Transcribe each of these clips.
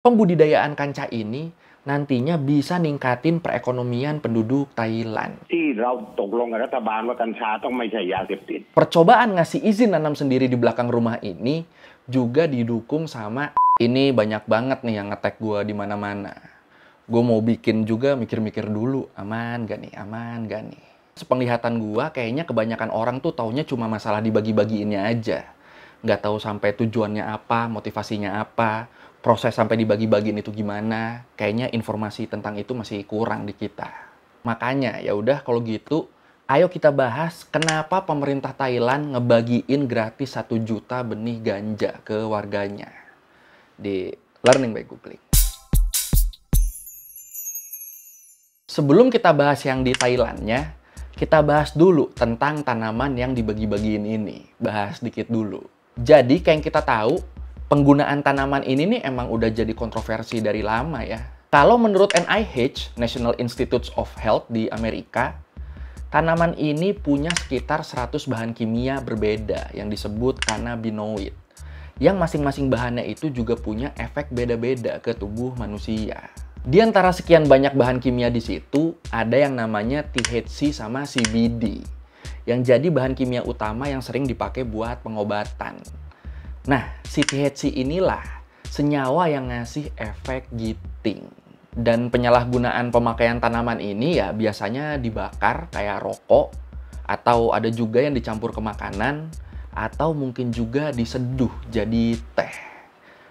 Pembudidayaan kanca ini nantinya bisa ningkatin perekonomian penduduk Thailand. ที่เราตกลงกับรัฐบาลว่ากัญชาต้องไม่ใช่ยาเสพติด Percobaan ngasih izin nanam sendiri di belakang rumah ini juga didukung sama ini banyak banget nih yang nge-tag gue di mana-mana. Gue mau bikin juga mikir-mikir dulu, aman gak nih, aman gak nih. Sepenglihatan gue kayaknya kebanyakan orang tuh taunya cuma masalah dibagi-bagiinnya aja. Nggak tahu sampai tujuannya apa, motivasinya apa, proses sampai dibagi-bagiin itu gimana. Kayaknya informasi tentang itu masih kurang di kita. Makanya ya udah kalau gitu, ayo kita bahas kenapa pemerintah Thailand ngebagiin gratis 1 juta benih ganja ke warganya. Di Learning by Googling. Sebelum kita bahas yang di Thailandnya, kita bahas dulu tentang tanaman yang dibagi-bagiin ini. Bahas dikit dulu. Jadi kayak yang kita tahu, penggunaan tanaman ini nih emang udah jadi kontroversi dari lama ya. Kalau menurut NIH, National Institutes of Health di Amerika, tanaman ini punya sekitar 100 bahan kimia berbeda yang disebut cannabinoid. Yang masing-masing bahannya itu juga punya efek beda-beda ke tubuh manusia. Di antara sekian banyak bahan kimia di situ, ada yang namanya THC sama CBD, yang jadi bahan kimia utama yang sering dipakai buat pengobatan. Nah, si THC inilah senyawa yang ngasih efek giting. Dan penyalahgunaan pemakaian tanaman ini ya biasanya dibakar kayak rokok, atau ada juga yang dicampur ke makanan, atau mungkin juga diseduh jadi teh.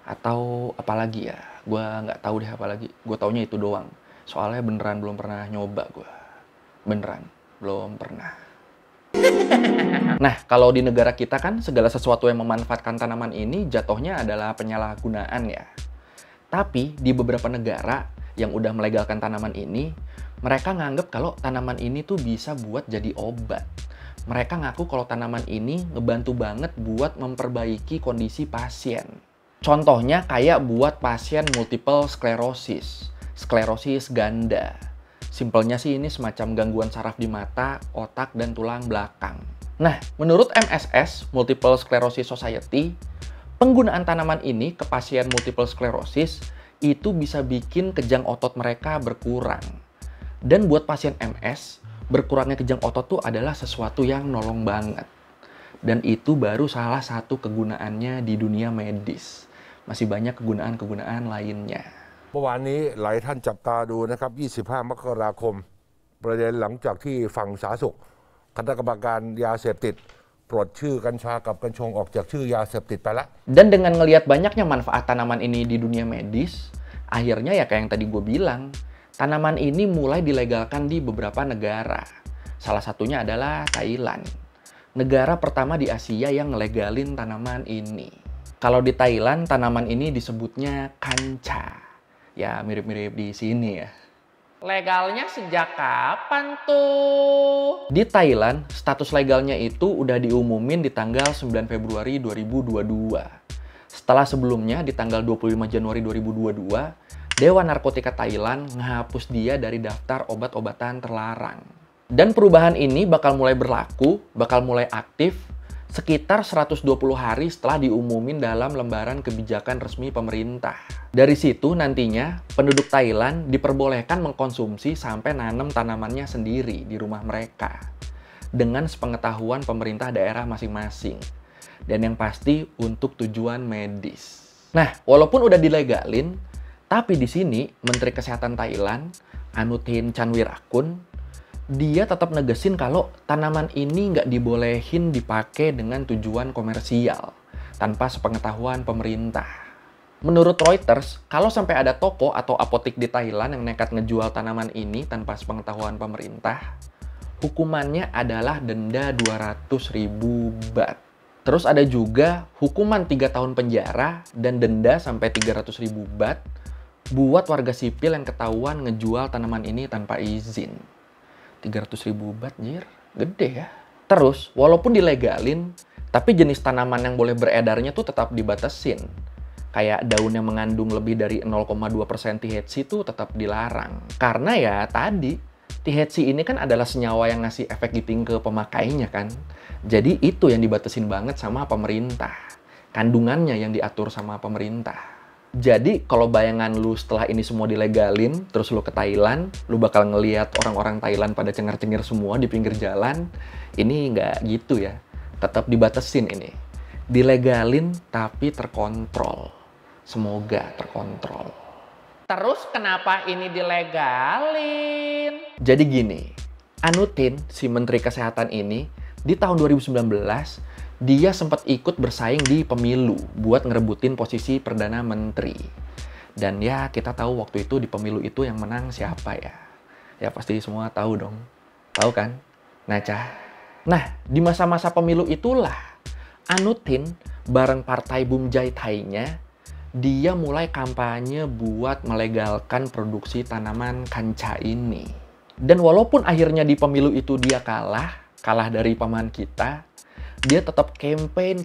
Atau apalagi ya, gue nggak tahu deh apalagi. Gue taunya itu doang. Soalnya beneran belum pernah nyoba gue. Beneran, belum pernah. Nah, kalau di negara kita kan segala sesuatu yang memanfaatkan tanaman ini jatuhnya adalah penyalahgunaan ya. Tapi di beberapa negara yang udah melegalkan tanaman ini, mereka nganggep kalau tanaman ini tuh bisa buat jadi obat. Mereka ngaku kalau tanaman ini ngebantu banget buat memperbaiki kondisi pasien. Contohnya kayak buat pasien multiple sclerosis, sklerosis ganda. Simpelnya sih ini semacam gangguan saraf di mata, otak, dan tulang belakang. Nah, menurut MSS, Multiple Sclerosis Society, penggunaan tanaman ini ke pasien multiple sclerosis itu bisa bikin kejang otot mereka berkurang. Dan buat pasien MS, berkurangnya kejang otot tuh adalah sesuatu yang nolong banget. Dan itu baru salah satu kegunaannya di dunia medis. Masih banyak kegunaan-kegunaan lainnya. เมื่อวานนี้หลายท่านจับตาดูนะครับ25 มกราคมประเด็นหลังจากที่ฝั่งสาธารณสุขคณะกรรมการยาเสพติดปลดชื่อกัญชากับกัญชงออกจากชื่อยาเสพติดไปแล้ว Dan dengan ngelihat banyaknya manfaat tanaman ini di dunia medis, akhirnya ya kayak yang tadi gue bilang, tanaman ini mulai dilegalkan di beberapa negara. Salah satunya adalah Thailand. Negara pertama di Asia yang ngelegalin tanaman ini. Kalau di Thailand, tanaman ini disebutnya kanca. Ya, mirip-mirip di sini ya. Legalnya sejak kapan tuh? Di Thailand, status legalnya itu udah diumumin di tanggal 9 Februari 2022. Setelah sebelumnya, di tanggal 25 Januari 2022, Dewan Narkotika Thailand ngehapus dia dari daftar obat-obatan terlarang. Dan perubahan ini bakal mulai berlaku, bakal mulai aktif, sekitar 120 hari setelah diumumin dalam lembaran kebijakan resmi pemerintah. Dari situ nantinya penduduk Thailand diperbolehkan mengkonsumsi sampai nanam tanamannya sendiri di rumah mereka. Dengan sepengetahuan pemerintah daerah masing-masing. Dan yang pasti untuk tujuan medis. Nah, walaupun udah dilegalin, tapi di sini Menteri Kesehatan Thailand, Anutin Chanvirakul, dia tetap negesin kalau tanaman ini nggak dibolehin dipakai dengan tujuan komersial, tanpa sepengetahuan pemerintah. Menurut Reuters, kalau sampai ada toko atau apotik di Thailand yang nekat ngejual tanaman ini tanpa sepengetahuan pemerintah, hukumannya adalah denda 200.000 baht. Terus ada juga hukuman 3 tahun penjara dan denda sampai 300.000 baht buat warga sipil yang ketahuan ngejual tanaman ini tanpa izin. 300.000 baht, jir. Gede ya. Terus, walaupun dilegalin, tapi jenis tanaman yang boleh beredarnya tuh tetap dibatasin. Kayak daun yang mengandung lebih dari 0,2% THC tuh tetap dilarang. Karena ya tadi, THC ini kan adalah senyawa yang ngasih efek giting ke pemakainya kan. Jadi itu yang dibatasin banget sama pemerintah. Kandungannya yang diatur sama pemerintah. Jadi kalau bayangan lu setelah ini semua dilegalin, terus lu ke Thailand, lu bakal ngelihat orang-orang Thailand pada cengar-cengir semua di pinggir jalan. Ini nggak gitu ya. Tetap dibatesin ini. Dilegalin tapi terkontrol. Semoga terkontrol. Terus kenapa ini dilegalin? Jadi gini, Anutin, si Menteri Kesehatan ini, di tahun 2019, dia sempat ikut bersaing di pemilu buat ngerebutin posisi Perdana Menteri. Dan ya kita tahu waktu itu di pemilu itu yang menang siapa ya? Ya pasti semua tahu dong. Tahu kan? Nah, di masa-masa pemilu itulah Anutin bareng partai Bumjai Thai-nya dia mulai kampanye buat melegalkan produksi tanaman kanca ini. Dan walaupun akhirnya di pemilu itu dia kalah dari paman kita, dia tetap campaign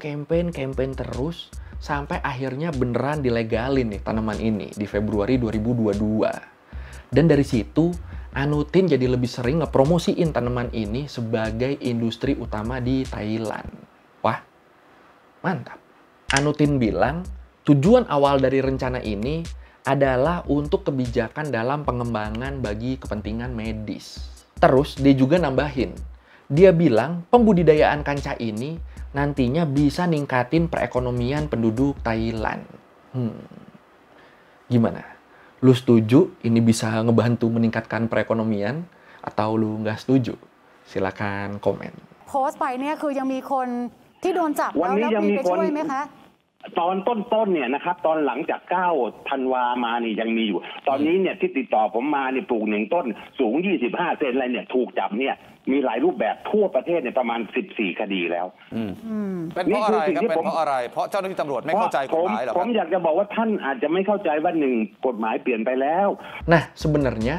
terus sampai akhirnya beneran dilegalin nih tanaman ini di Februari 2022. Dan dari situ Anutin jadi lebih sering ngepromosiin tanaman ini sebagai industri utama di Thailand. Wah, mantap. Anutin bilang tujuan awal dari rencana ini adalah untuk kebijakan dalam pengembangan bagi kepentingan medis. Terus dia juga nambahin, dia bilang pembudidayaan kanca ini nantinya bisa ningkatin perekonomian penduduk Thailand. Gimana? Lu setuju ini bisa ngebantu meningkatkan perekonomian atau lu nggak setuju? Silakan komen. โพสต์ไปเนี่ยคือยังมีคนที่โดนจับแล้วมีไปช่วยไหมคะ ตอนต้นเนี่ยนะครับตอนหลังจาก9 ธันวามานี่ยังมีอยู่ตอนนี้เนี่ยที่ติดต่อผมมาเนี่ยปลูก1 ต้นสูง25 เซนอะไรเนี่ยถูกจับเนี่ยมีหลายรูปแบบทั่วประเทศเนี่ยประมาณ14 คดีแล้วเป็นเพราะอะไรครับเป็นเพราะอะไรเพราะเจ้าหน้าที่ตำรวจไม่เข้าใจกฎหมายเหรอครับ ผมอยากจะบอกว่าท่านอาจจะไม่เข้าใจว่า1 กฎหมายเปลี่ยนไปแล้ว Nah, sebenarnya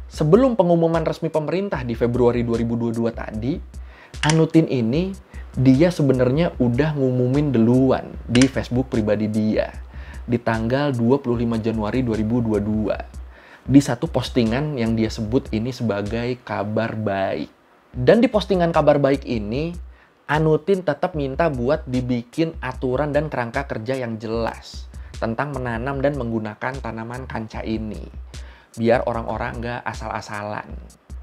sebelum pengumuman resmi pemerintah di Februari 2022 tadi, Anutin ini dia sebenarnya udah ngumumin duluan di Facebook pribadi dia di tanggal 25 Januari 2022 di satu postingan yang dia sebut ini sebagai kabar baik. Dan di postingan kabar baik ini Anutin tetap minta buat dibikin aturan dan kerangka kerja yang jelas tentang menanam dan menggunakan tanaman kanca ini biar orang-orang nggak asal-asalan.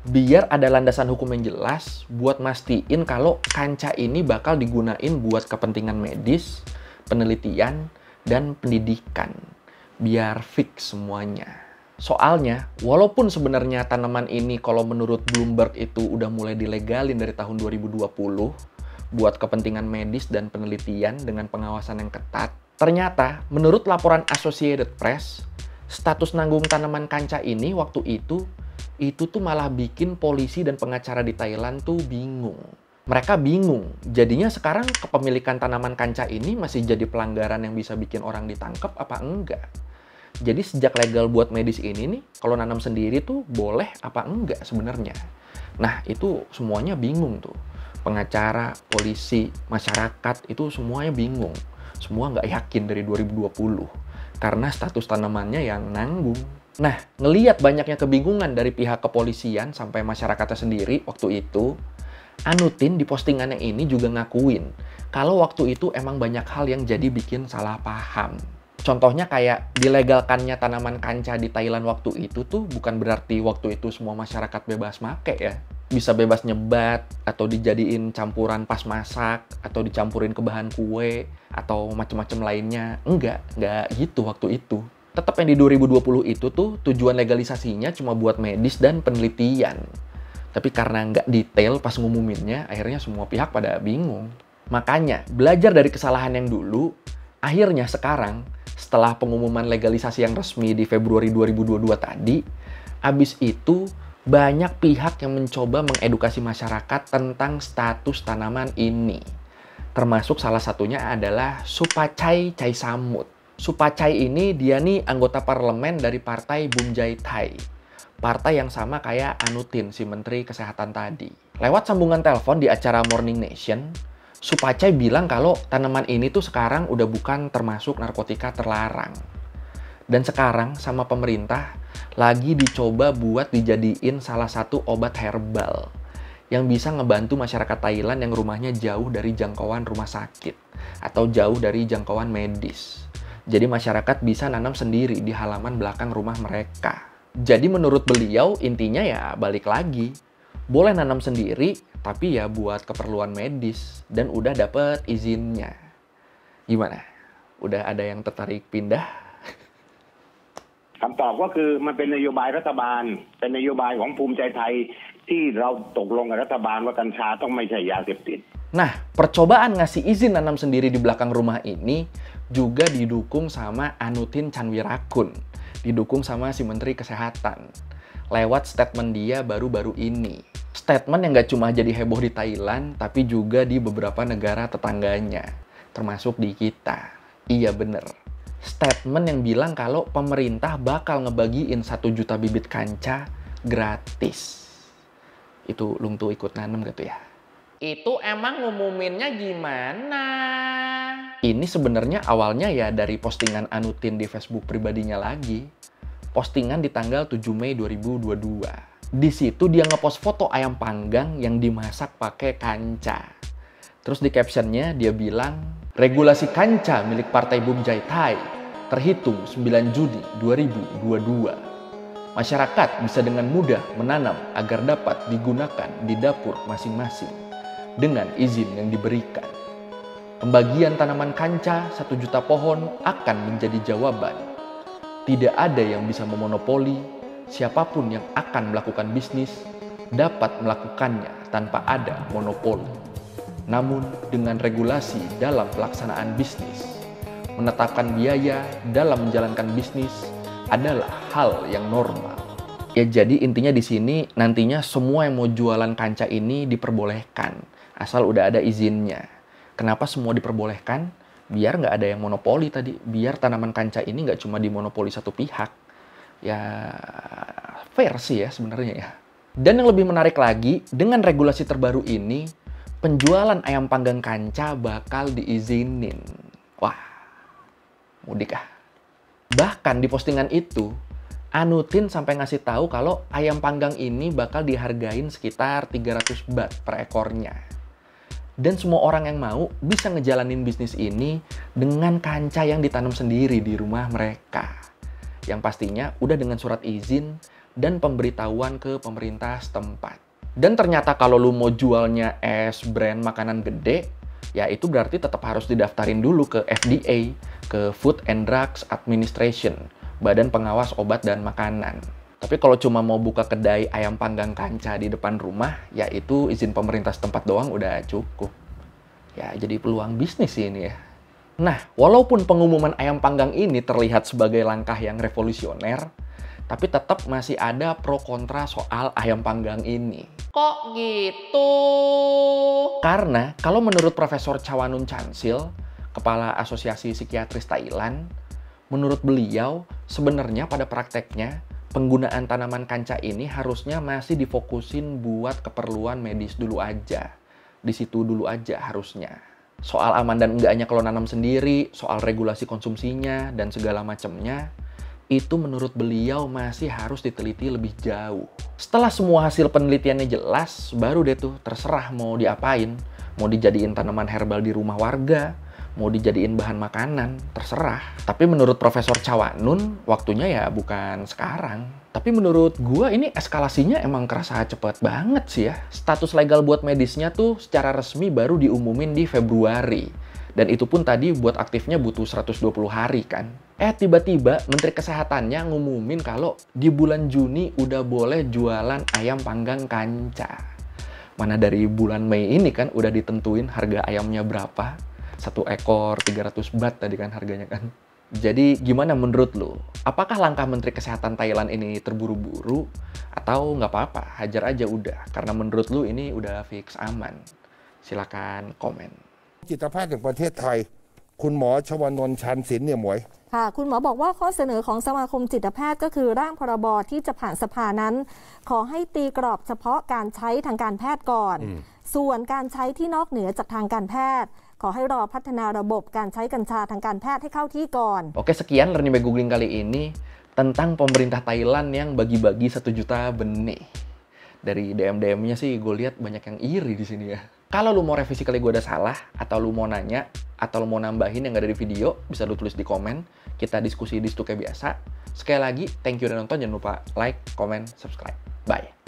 Biar ada landasan hukum yang jelas buat mastiin kalau kanca ini bakal digunain buat kepentingan medis, penelitian, dan pendidikan. Biar fix semuanya. Soalnya, walaupun sebenarnya tanaman ini kalau menurut Bloomberg itu udah mulai dilegalin dari tahun 2020 buat kepentingan medis dan penelitian dengan pengawasan yang ketat, ternyata menurut laporan Associated Press, status nanggung tanaman kanca ini waktu itu tuh malah bikin polisi dan pengacara di Thailand tuh bingung. Mereka bingung, jadinya sekarang kepemilikan tanaman kanca ini masih jadi pelanggaran yang bisa bikin orang ditangkap apa enggak? Jadi sejak legal buat medis ini nih, kalau nanam sendiri tuh boleh apa enggak sebenarnya? Nah itu semuanya bingung tuh. Pengacara, polisi, masyarakat itu semuanya bingung. Semua nggak yakin dari 2020 karena status tanamannya yang nanggung. Nah, ngelihat banyaknya kebingungan dari pihak kepolisian sampai masyarakatnya sendiri waktu itu, Anutin di postingannya ini juga ngakuin kalau waktu itu emang banyak hal yang jadi bikin salah paham. Contohnya kayak dilegalkannya tanaman kanca di Thailand waktu itu tuh bukan berarti waktu itu semua masyarakat bebas make ya. Bisa bebas nyebat, atau dijadiin campuran pas masak, atau dicampurin ke bahan kue, atau macam-macam lainnya. Enggak gitu waktu itu. Tetap yang di 2020 itu tuh tujuan legalisasinya cuma buat medis dan penelitian. Tapi karena nggak detail pas ngumuminnya, akhirnya semua pihak pada bingung. Makanya, belajar dari kesalahan yang dulu, akhirnya sekarang, setelah pengumuman legalisasi yang resmi di Februari 2022 tadi, abis itu banyak pihak yang mencoba mengedukasi masyarakat tentang status tanaman ini. Termasuk salah satunya adalah Supachai Chaisamut. Supachai ini dia nih anggota parlemen dari partai Bumjai Thai. Partai yang sama kayak Anutin, si Menteri Kesehatan tadi. Lewat sambungan telepon di acara Morning Nation, Supachai bilang kalau tanaman ini tuh sekarang udah bukan termasuk narkotika terlarang. Dan sekarang sama pemerintah lagi dicoba buat dijadiin salah satu obat herbal yang bisa ngebantu masyarakat Thailand yang rumahnya jauh dari jangkauan rumah sakit atau jauh dari jangkauan medis. Jadi masyarakat bisa nanam sendiri di halaman belakang rumah mereka. Jadi menurut beliau intinya ya balik lagi. Boleh nanam sendiri, tapi ya buat keperluan medis. Dan udah dapet izinnya. Gimana? Udah ada yang tertarik pindah? คำตอบก็คือมันเป็นนโยบายรัฐบาลเป็นนโยบายของภูมิใจไทยที่เราตกลงกับรัฐบาลว่ากัญชาต้องไม่ใช่ยาเสพติด Nah, percobaan ngasih izin nanam sendiri di belakang rumah ini juga didukung sama Anutin Canwirakun. Didukung sama si Menteri Kesehatan. Lewat statement dia baru-baru ini. Statement yang nggak cuma jadi heboh di Thailand, tapi juga di beberapa negara tetangganya. Termasuk di kita. Iya bener. Statement yang bilang kalau pemerintah bakal ngebagiin 1 juta bibit kanca gratis. Itu Lung tuh ikut nanam gitu ya? Itu emang ngumuminnya gimana? Ini sebenarnya awalnya ya dari postingan Anutin di Facebook pribadinya lagi. Postingan di tanggal 7 Mei 2022. Di situ dia ngepost foto ayam panggang yang dimasak pakai kanca. Terus di captionnya dia bilang, regulasi kanca milik Partai Bumjai Thai terhitung 9 Juni 2022. Masyarakat bisa dengan mudah menanam agar dapat digunakan di dapur masing-masing dengan izin yang diberikan. Pembagian tanaman kanca 1 juta pohon akan menjadi jawaban. Tidak ada yang bisa memonopoli, siapapun yang akan melakukan bisnis dapat melakukannya tanpa ada monopoli. Namun dengan regulasi dalam pelaksanaan bisnis, menetapkan biaya dalam menjalankan bisnis adalah hal yang normal. Ya jadi intinya di sini nantinya semua yang mau jualan kanca ini diperbolehkan, asal udah ada izinnya. Kenapa semua diperbolehkan? Biar nggak ada yang monopoli tadi. Biar tanaman kanca ini nggak cuma dimonopoli satu pihak. Ya fair sih ya sebenarnya ya. Dan yang lebih menarik lagi, dengan regulasi terbaru ini, penjualan ayam panggang kanca bakal diizinin. Wah, mudik ah. Bahkan di postingan itu, Anutin sampai ngasih tahu kalau ayam panggang ini bakal dihargain sekitar 300 baht per ekornya. Dan semua orang yang mau bisa ngejalanin bisnis ini dengan kanca yang ditanam sendiri di rumah mereka. Yang pastinya udah dengan surat izin dan pemberitahuan ke pemerintah setempat. Dan ternyata kalau lu mau jualnya es brand makanan gede, ya itu berarti tetap harus didaftarin dulu ke FDA, ke Food and Drugs Administration, Badan Pengawas Obat dan Makanan. Tapi kalau cuma mau buka kedai ayam panggang kanca di depan rumah, ya itu izin pemerintah setempat doang udah cukup. Ya jadi peluang bisnis sih ini ya. Nah, walaupun pengumuman ayam panggang ini terlihat sebagai langkah yang revolusioner, tapi tetap masih ada pro kontra soal ayam panggang ini. Kok gitu? Karena kalau menurut Profesor Chawanun Chansil, Kepala Asosiasi Psikiatris Thailand, menurut beliau sebenarnya pada prakteknya penggunaan tanaman kanca ini harusnya masih difokusin buat keperluan medis dulu aja. Di situ dulu aja harusnya. Soal aman dan enggaknya kalau nanam sendiri, soal regulasi konsumsinya, dan segala macamnya, itu menurut beliau masih harus diteliti lebih jauh. Setelah semua hasil penelitiannya jelas, baru deh tuh terserah mau diapain. Mau dijadiin tanaman herbal di rumah warga, mau dijadiin bahan makanan, terserah. Tapi menurut Profesor Chawanun, waktunya ya bukan sekarang. Tapi menurut gua ini eskalasinya emang kerasa cepet banget sih ya. Status legal buat medisnya tuh secara resmi baru diumumin di Februari. Dan itu pun tadi buat aktifnya butuh 120 hari kan. Tiba-tiba Menteri Kesehatannya ngumumin kalau di bulan Juni udah boleh jualan ayam panggang kanca. Mana dari bulan Mei ini kan udah ditentuin harga ayamnya berapa. 1 ekor 300 baht tadi kan harganya kan. Jadi gimana menurut lu? Apakah langkah Menteri Kesehatan Thailand ini terburu-buru? Atau nggak apa-apa, hajar aja udah. Karena menurut lu ini udah fix aman. Silakan komen. จิตแพทย์แห่งประเทศไทยคุณหมอชวนนท์ชันศิลป์เนี่ยหมวย ค่ะคุณหมอบอกว่าข้อเสนอของสมาคมจิตแพทย์ก็คือร่างพรบที่จะผ่านสภานั้นขอให้ตีกรอบเฉพาะการใช้ทางการแพทย์ก่อนส่วนการใช้ที่นอกเหนือจากทางการแพทย์ขอให้รอพัฒนาระบบการใช้กัญชาทางการแพทย์ให้เข้าที่ก่อน Oke, sekian Learning by Googling kali ini tentang pemerintah Thailand yang bagi-bagi 1 juta benih. Dari DM-DM-nya sih gue lihat banyak yang iri di sini ya. Kalau lu mau revisi kali gue ada salah, atau lu mau nanya, atau lo mau nambahin yang nggak ada di video, bisa lo tulis di komen. Kita diskusi di situ kayak biasa. Sekali lagi, thank you udah nonton. Jangan lupa like, comment, subscribe. Bye.